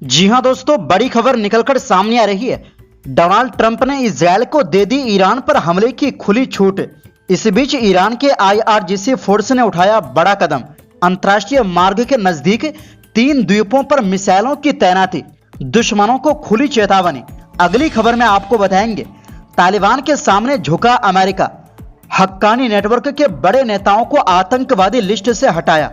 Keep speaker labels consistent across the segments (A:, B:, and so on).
A: जी हां दोस्तों, बड़ी खबर निकलकर सामने आ रही है। डोनाल्ड ट्रंप ने इजरायल को दे दी ईरान पर हमले की खुली छूट। इस बीच ईरान के IRGC फोर्स ने उठाया बड़ा कदम। अंतर्राष्ट्रीय मार्ग के नजदीक 3 द्वीपों पर मिसाइलों की तैनाती, दुश्मनों को खुली चेतावनी। अगली खबर में आपको बताएंगे, तालिबान के सामने झुका अमेरिका, हक्कानी नेटवर्क के बड़े नेताओं को आतंकवादी लिस्ट से हटाया,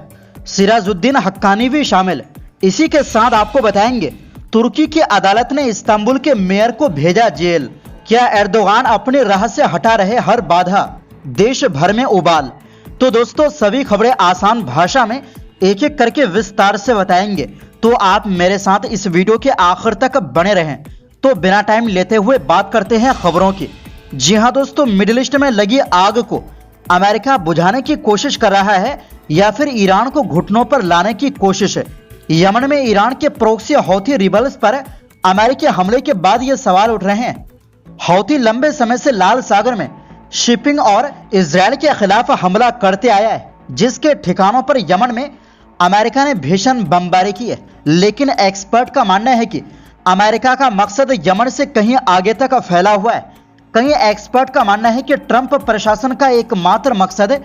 A: सिराजुद्दीन हक्कानी भी शामिल। इसी के साथ आपको बताएंगे, तुर्की की अदालत ने इस्तांबुल के मेयर को भेजा जेल। क्या एर्दोगान अपनी राह से हटा रहे हर बाधा, देश भर में उबाल। तो दोस्तों, सभी खबरें आसान भाषा में एक एक करके विस्तार से बताएंगे, तो आप मेरे साथ इस वीडियो के आखिर तक बने रहें। तो बिना टाइम लेते हुए बात करते हैं खबरों की। जी हां दोस्तों, मिडिल ईस्ट में लगी आग को अमेरिका बुझाने की कोशिश कर रहा है या फिर ईरान को घुटनों पर लाने की कोशिश है। यमन में ईरान के प्रोक्सी हौथी रिबल्स पर अमेरिकी हमले के बाद ये सवाल उठ रहे हैं। हौथी लंबे समय से लाल सागर में शिपिंग और इजरायल के खिलाफ हमला करते आया है, जिसके ठिकानों पर यमन में अमेरिका ने भीषण बमबारी की है। लेकिन एक्सपर्ट का मानना है कि अमेरिका का मकसद यमन से कहीं आगे तक फैला हुआ है। कई एक्सपर्ट का मानना है कि ट्रंप प्रशासन का एकमात्र मकसद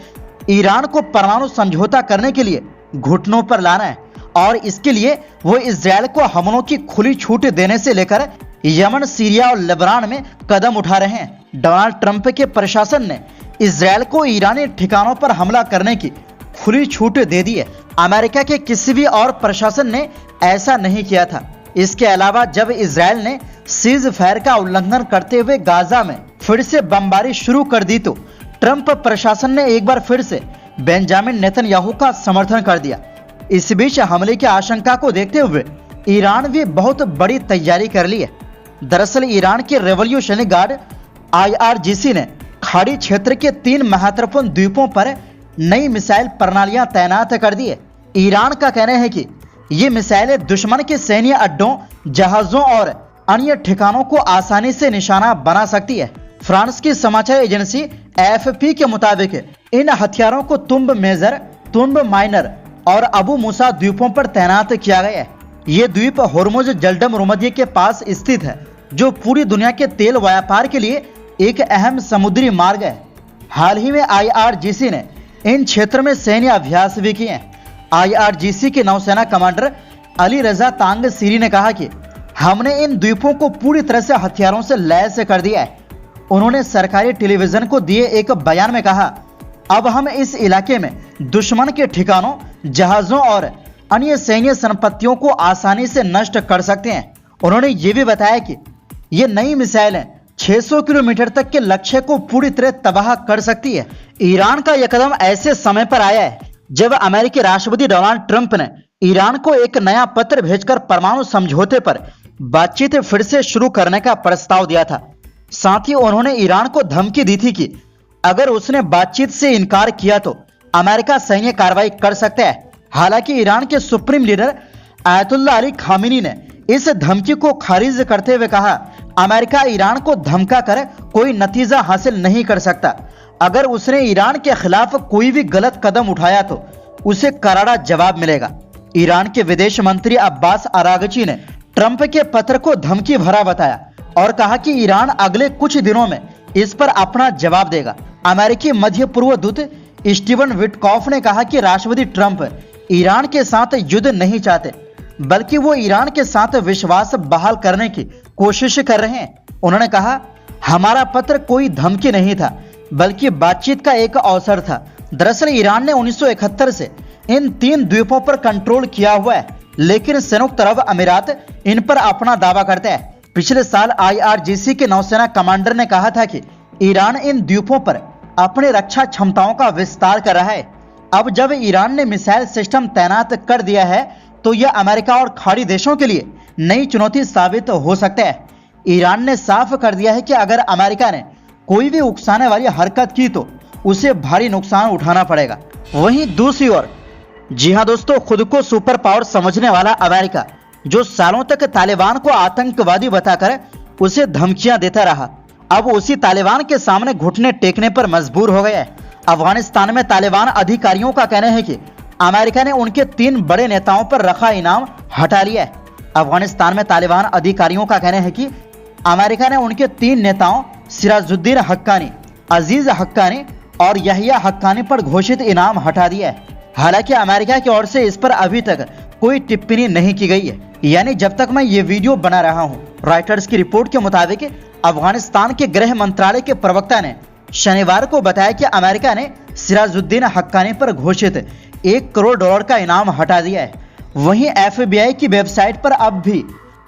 A: ईरान को परमाणु समझौता करने के लिए घुटनों पर लाना है, और इसके लिए वो इजरायल को हमलों की खुली छूट देने से लेकर यमन, सीरिया और लेबनान में कदम उठा रहे हैं। डोनाल्ड ट्रंप के प्रशासन ने इजरायल को ईरानी ठिकानों पर हमला करने की खुली छूट दे दी है। अमेरिका के किसी भी और प्रशासन ने ऐसा नहीं किया था। इसके अलावा जब इजरायल ने सीज फायर का उल्लंघन करते हुए गाजा में फिर से बमबारी शुरू कर दी, तो ट्रंप प्रशासन ने एक बार फिर से बेंजामिन नेतन्याहू का समर्थन कर दिया। इस बीच हमले की आशंका को देखते हुए ईरान भी बहुत बड़ी तैयारी कर ली है। दरअसल ईरान के रेवोल्यूशनरी गार्ड IRGC ने खाड़ी क्षेत्र के 3 महत्वपूर्ण द्वीपों पर नई मिसाइल प्रणालियां तैनात कर दी है। ईरान का कहना है कि ये मिसाइलें दुश्मन के सैन्य अड्डों, जहाजों और अन्य ठिकानों को आसानी से निशाना बना सकती है। फ्रांस की समाचार एजेंसी AFP के मुताबिक इन हथियारों को तुंब मेजर, तुंब माइनर और अबू मूसा द्वीपों पर तैनात किया गया है। ये द्वीप होर्मुज जलडम भूमध्य के पास स्थित है, जो पूरी दुनिया के तेल व्यापार के लिए एक अहम समुद्री मार्ग है। हाल ही में IRGC ने इन क्षेत्र में सैन्य अभ्यास भी किए हैं। IRGC के नौसेना कमांडर अली रजा तांग सीरी ने कहा कि हमने इन द्वीपों को पूरी तरह से हथियारों से लैस कर दिया है। उन्होंने सरकारी टेलीविजन को दिए एक बयान में कहा, अब हम इस इलाके में दुश्मन के ठिकानों, जहाजों और अन्य सैन्य संपत्तियों को आसानी से नष्ट कर सकते हैं। उन्होंने ये भी बताया कि ये नई मिसाइलें 600 किलोमीटर तक के लक्ष्य को पूरी तरह तबाह कर सकती है। ईरान का यह कदम ऐसे समय पर आया है जब अमेरिकी राष्ट्रपति डोनाल्ड ट्रंप ने ईरान को एक नया पत्र भेजकर परमाणु समझौते पर बातचीत फिर से शुरू करने का प्रस्ताव दिया था। साथ ही उन्होंने ईरान को धमकी दी थी कि अगर उसने बातचीत से इनकार किया तो अमेरिका सैन्य कार्रवाई कर सकता है। हालांकि ईरान के सुप्रीम लीडर आयतुल्लाह अली खामिनी ने इस धमकी को खारिज करते हुए कहा, अमेरिका ईरान को धमका कर कोई नतीजा हासिल नहीं कर सकता। अगर उसने ईरान के खिलाफ कोई भी गलत कदम उठाया तो उसे करारा जवाब मिलेगा। ईरान के विदेश मंत्री अब्बास अरागची ने ट्रंप के पत्र को धमकी भरा बताया और कहा कि ईरान अगले कुछ दिनों में इस पर अपना जवाब देगा। अमेरिकी मध्य पूर्व दूत स्टीवन विटकॉफ ने कहा कि राष्ट्रपति ट्रंप ईरान के साथ युद्ध नहीं चाहते, बल्कि वो ईरान के साथ विश्वास बहाल करने की कोशिश कर रहे हैं। उन्होंने कहा, हमारा पत्र कोई धमकी नहीं था, बल्कि बातचीत का एक अवसर था। दरअसल ईरान ने 1971 से इन 3 द्वीपों पर कंट्रोल किया हुआ है, लेकिन संयुक्त अरब अमीरात इन पर अपना दावा करता है। पिछले साल IRGC के नौसेना कमांडर ने कहा था कि ईरान इन द्वीपों पर अपनी रक्षा क्षमताओं का विस्तार कर रहा है। अब जब ईरान ने मिसाइल सिस्टम तैनात कर दिया है, तो यह अमेरिका और खाड़ी देशों के लिए नई चुनौती साबित हो सकता है। ईरान ने साफ कर दिया है कि अगर अमेरिका ने कोई भी उकसाने वाली हरकत की तो उसे भारी नुकसान उठाना पड़ेगा। वहीं दूसरी ओर, जी हां दोस्तों, खुद को सुपर पावर समझने वाला अमेरिका, जो सालों तक तालिबान को आतंकवादी बताकर उसे धमकियां देता रहा, अब उसी तालिबान के सामने घुटने टेकने पर मजबूर हो गया है। अफगानिस्तान में तालिबान अधिकारियों का कहना है कि अमेरिका ने उनके 3 बड़े नेताओं पर रखा इनाम हटा लिया है। अफगानिस्तान में तालिबान अधिकारियों का कहना है कि अमेरिका ने उनके 3 नेताओं सिराजुद्दीन हक्कानी, अजीज हक्कानी और यहिया हक्कानी पर घोषित इनाम हटा दिया है। हालांकि अमेरिका की ओर से इस पर अभी तक कोई टिप्पणी नहीं की गई है, यानी जब तक मैं ये वीडियो बना रहा हूँ। रॉयटर्स की रिपोर्ट के मुताबिक अफगानिस्तान के गृह मंत्रालय के प्रवक्ता ने शनिवार को बताया कि अमेरिका ने सिराजुद्दीन हक्कानी पर घोषित $1 करोड़ का इनाम हटा दिया है। वहीं FBI की वेबसाइट पर अब भी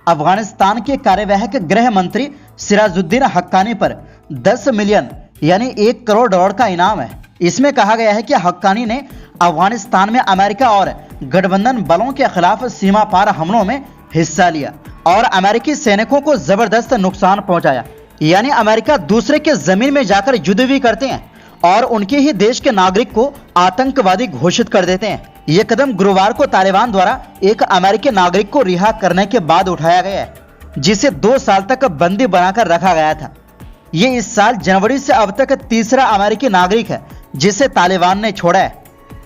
A: अफगानिस्तान के कार्यवाहक गृह मंत्री सिराजुद्दीन हक्कानी पर 10 मिलियन यानी $1 करोड़ का इनाम है। इसमें कहा गया है कि हक्कानी ने अफगानिस्तान में अमेरिका और गठबंधन बलों के खिलाफ सीमा पार हमलों में हिस्सा लिया और अमेरिकी सैनिकों को जबरदस्त नुकसान पहुंचाया। यानी अमेरिका दूसरे के जमीन में जाकर युद्ध भी करते हैं और उनके ही देश के नागरिक को आतंकवादी घोषित कर देते हैं। यह कदम गुरुवार को तालिबान द्वारा एक अमेरिकी नागरिक को रिहा करने के बाद उठाया गया है, जिसे 2 साल तक बंदी बनाकर रखा गया था। ये इस साल जनवरी से अब तक तीसरा अमेरिकी नागरिक है जिसे तालिबान ने छोड़ा है।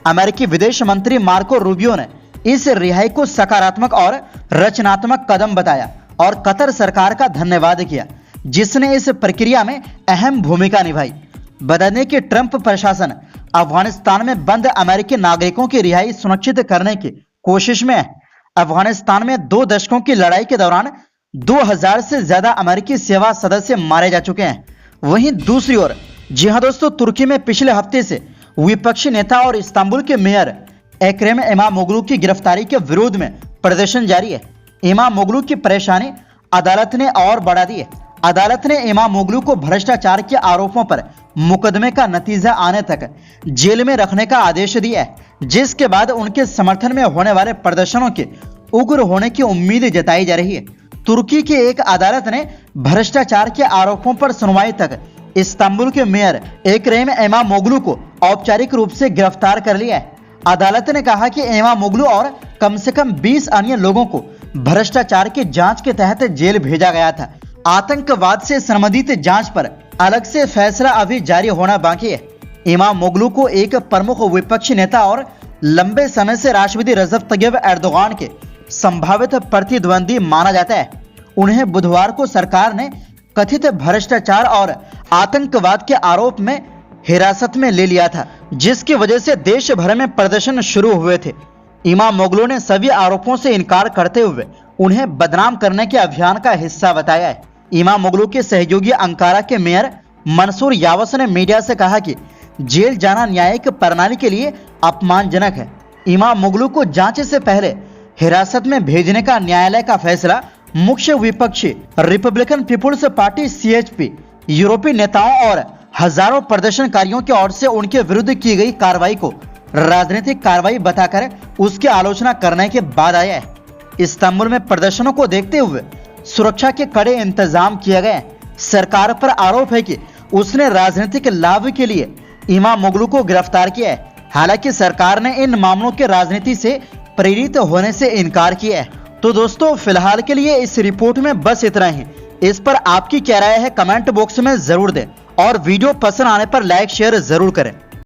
A: अमेरिकी विदेश मंत्री मार्को रूबियो ने इस रिहाई को सकारात्मक और रचनात्मक कदम बताया और कतर सरकार का धन्यवाद किया, जिसने इस प्रक्रिया में अहम भूमिका निभाई। बता दें कि ट्रंप प्रशासन अफगानिस्तान में बंद अमेरिकी नागरिकों की रिहाई सुनिश्चित करने की कोशिश में है। अफगानिस्तान में 2 दशकों की लड़ाई के दौरान 2000 से ज्यादा अमेरिकी सेवा सदस्य मारे जा चुके हैं। वहीं दूसरी ओर जी हां दोस्तों, तुर्की में पिछले हफ्ते से विपक्षी नेता और इस्तांबुल के मेयर एक्रम इमामोग्लू की गिरफ्तारी के विरोध में प्रदर्शन जारी है। इमामोग्लू की परेशानी अदालत ने और बढ़ा दी है। अदालत ने इमामोग्लू को भ्रष्टाचार के आरोपों पर मुकदमे का नतीजा आने तक जेल में रखने का आदेश दिया है, जिसके बाद उनके समर्थन में होने वाले प्रदर्शनों के उग्र होने की उम्मीद जताई जा रही है। तुर्की की एक अदालत ने भ्रष्टाचार के आरोपों पर सुनवाई तक इस्तांबुल के मेयर एक्रम इमामोग्लू को औपचारिक रूप से गिरफ्तार कर लिया है। अदालत ने कहा कि इमामोग्लू और कम से कम 20 अन्य लोगों को भ्रष्टाचार की जांच के तहत जेल भेजा गया था। आतंकवाद से संबंधित जांच पर अलग से फैसला अभी जारी होना बाकी है। इमामोग्लू को एक प्रमुख विपक्षी नेता और लंबे समय से राष्ट्रपति रजब तैयब एर्दोगान के संभावित प्रतिद्वंदी माना जाता है। उन्हें बुधवार को सरकार ने कथित भ्रष्टाचार और आतंकवाद के आरोप में हिरासत में ले लिया था, जिसकी वजह से देश भर में प्रदर्शन शुरू हुए थे। इमामोग्लू ने सभी आरोपों से इनकार करते हुए उन्हें बदनाम करने के अभियान का हिस्सा बताया है। इमामोग्लू के सहयोगी अंकारा के मेयर मंसूर यावस ने मीडिया से कहा कि जेल जाना न्यायिक प्रणाली के लिए अपमानजनक है। इमामोग्लू को जांच से पहले हिरासत में भेजने का न्यायालय का फैसला मुख्य विपक्षी रिपब्लिकन पीपुल्स पार्टी CHP, यूरोपीय नेताओं और हजारों प्रदर्शनकारियों की ओर से उनके विरुद्ध की गई कार्रवाई को राजनीतिक कार्रवाई बताकर उसकी आलोचना करने के बाद आया है। इस्तांबुल में प्रदर्शनों को देखते हुए सुरक्षा के कड़े इंतजाम किए गए। सरकार पर आरोप है कि उसने राजनीतिक लाभ के लिए इमामोग्लू को गिरफ्तार किया है। हालांकि सरकार ने इन मामलों के राजनीति से प्रेरित होने से इनकार किया है। तो दोस्तों, फिलहाल के लिए इस रिपोर्ट में बस इतना ही। इस पर आपकी क्या राय है कमेंट बॉक्स में जरूर दें और वीडियो पसंद आने पर लाइक शेयर जरूर करें।